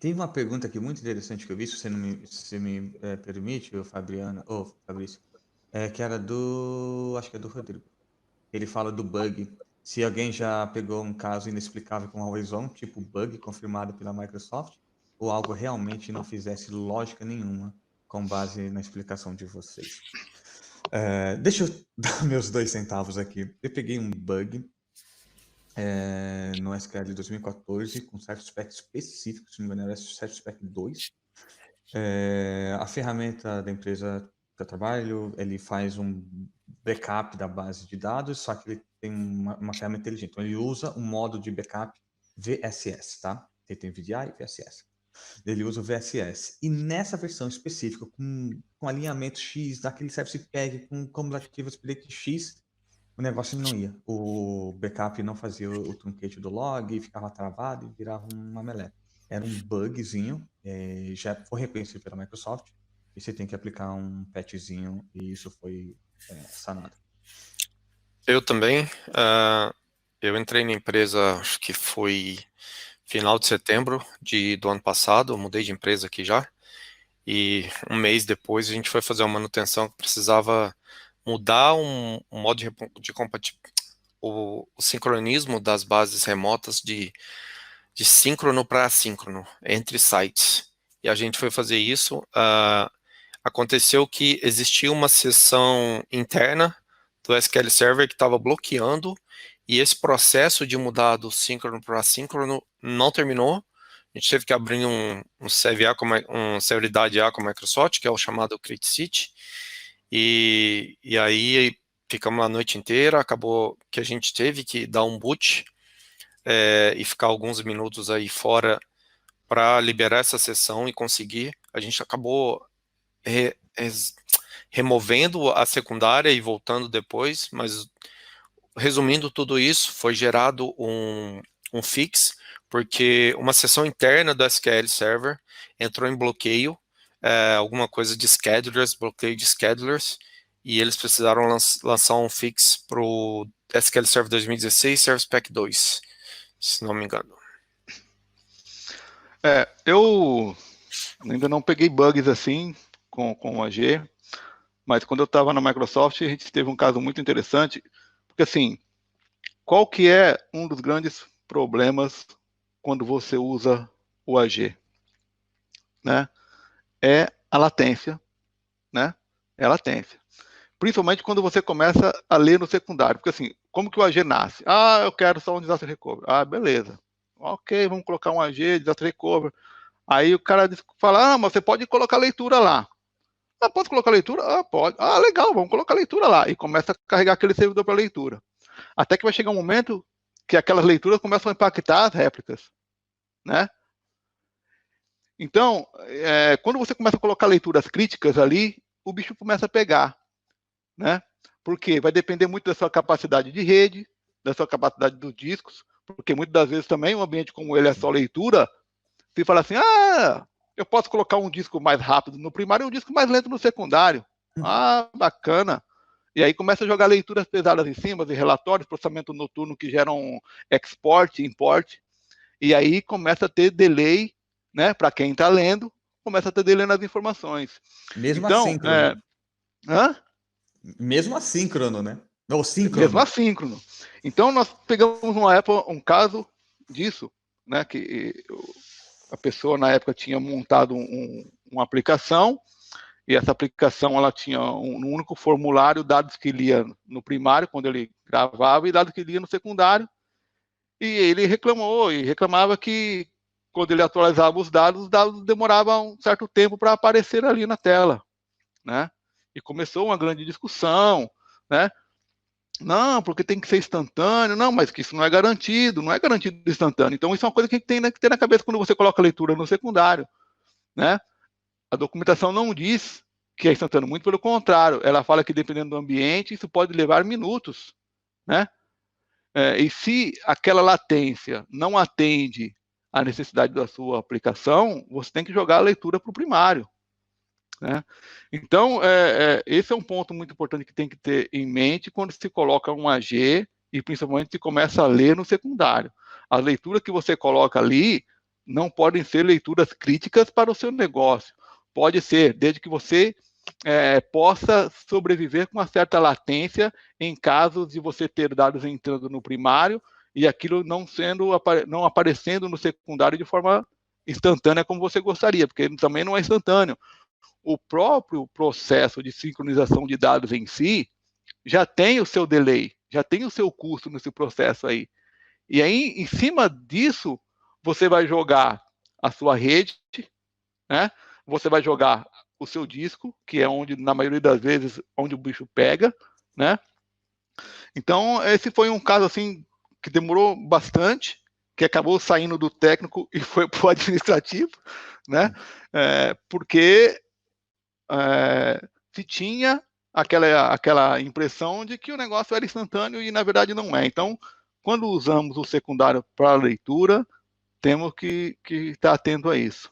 Tem uma pergunta aqui muito interessante que eu vi, se você me permite, ô Fabriana, ou Fabrício, que era acho que é do Rodrigo. Ele fala do bug. Se alguém já pegou um caso inexplicável com Always On, tipo bug confirmado pela Microsoft, ou algo realmente não fizesse lógica nenhuma com base na explicação de vocês. Deixa eu dar meus 2 centavos aqui. Eu peguei um bug no SQL 2014 com certo spec específico, se não me engano era certo spec 2. A ferramenta da empresa que eu trabalho, ele faz um backup da base de dados, só que ele tem uma ferramenta inteligente. Então, ele usa um modo de backup VSS, tá? Ele tem VDI e VSS. Ele usa o VSS. E nessa versão específica, com alinhamento X, daquele service pack, com cumulativo split X, o negócio não ia. O backup não fazia o truncate do log, ficava travado e virava uma meleca. Era um bugzinho, já foi reconhecido pela Microsoft, e você tem que aplicar um patchzinho, e isso foi sanado. Eu também. Eu entrei na empresa, acho que foi final de setembro do ano passado, eu mudei de empresa aqui já, e um mês depois a gente foi fazer uma manutenção que precisava mudar um modo de compatibilidade, o sincronismo das bases remotas de síncrono para assíncrono entre sites. E a gente foi fazer isso. Aconteceu que existia uma seção interna do SQL Server que estava bloqueando, e esse processo de mudar do síncrono para assíncrono não terminou. A gente teve que abrir um CVA, um Severidade A com a Microsoft, que é o chamado Criticity, e aí ficamos a noite inteira, acabou que a gente teve que dar um boot e ficar alguns minutos aí fora para liberar essa sessão e conseguir. A gente acabou removendo a secundária e voltando depois, mas resumindo tudo isso, foi gerado um fix, porque uma sessão interna do SQL Server entrou em bloqueio, alguma coisa de schedulers, bloqueio de schedulers, e eles precisaram lançar um fix para o SQL Server 2016 Service Pack 2, se não me engano. Eu ainda não peguei bugs assim com o AG, mas quando eu estava na Microsoft, a gente teve um caso muito interessante, porque assim, qual que é um dos grandes problemas quando você usa o AG? Né? É a latência, né? É a latência. Principalmente quando você começa a ler no secundário, porque assim, como que o AG nasce? Eu quero só um disaster recovery. Beleza. Ok, vamos colocar um AG, disaster recovery. Aí o cara fala, mas você pode colocar leitura lá. Pode colocar leitura? Pode. Legal, vamos colocar leitura lá. E começa a carregar aquele servidor para leitura. Até que vai chegar um momento que aquelas leituras começam a impactar as réplicas, né? Então, quando você começa a colocar leituras críticas ali, o bicho começa a pegar, né? Porque vai depender muito da sua capacidade de rede, da sua capacidade dos discos, porque muitas das vezes também um ambiente como ele é só leitura, você fala assim, eu posso colocar um disco mais rápido no primário e um disco mais lento no secundário. Bacana. E aí começa a jogar leituras pesadas em cima, de relatórios, processamento noturno que geram export, import, e aí começa a ter delay, né? Para quem está lendo, começa a ter delay nas informações. Mesmo então, assíncrono. Mesmo assíncrono, né? Ou síncrono. Mesmo assíncrono. Então, nós pegamos uma época, um caso disso, né? Que a pessoa, na época, tinha montado uma aplicação, e essa aplicação ela tinha um único formulário, dados que lia no primário, quando ele gravava, e dados que lia no secundário. E ele reclamava que, quando ele atualizava os dados demoravam um certo tempo para aparecer ali na tela, né? E começou uma grande discussão, né? Não, porque tem que ser instantâneo. Não, mas que isso não é garantido instantâneo. Então, isso é uma coisa que a gente tem que ter na cabeça quando você coloca a leitura no secundário, né? A documentação não diz que é instantâneo, muito pelo contrário, ela fala que, dependendo do ambiente, isso pode levar minutos, né? E se aquela latência não atende à necessidade da sua aplicação, você tem que jogar a leitura para o primário, né? Então, esse é um ponto muito importante que tem que ter em mente quando se coloca um AG e principalmente se começa a ler no secundário. A leitura que você coloca ali não podem ser leituras críticas para o seu negócio. Pode ser, desde que você possa sobreviver com uma certa latência em casos de você ter dados entrando no primário e aquilo não aparecendo no secundário de forma instantânea como você gostaria, porque ele também não é instantâneo. O próprio processo de sincronização de dados em si já tem o seu delay, já tem o seu custo nesse processo aí. E aí, em cima disso, você vai jogar a sua rede, né? Você vai jogar o seu disco, que é onde, na maioria das vezes, onde o bicho pega, né? Então, esse foi um caso, assim, que demorou bastante, que acabou saindo do técnico e foi para o administrativo, né? Porque se tinha aquela impressão de que o negócio era instantâneo e, na verdade, não é. Então, quando usamos o secundário para a leitura, temos que estar atento a isso.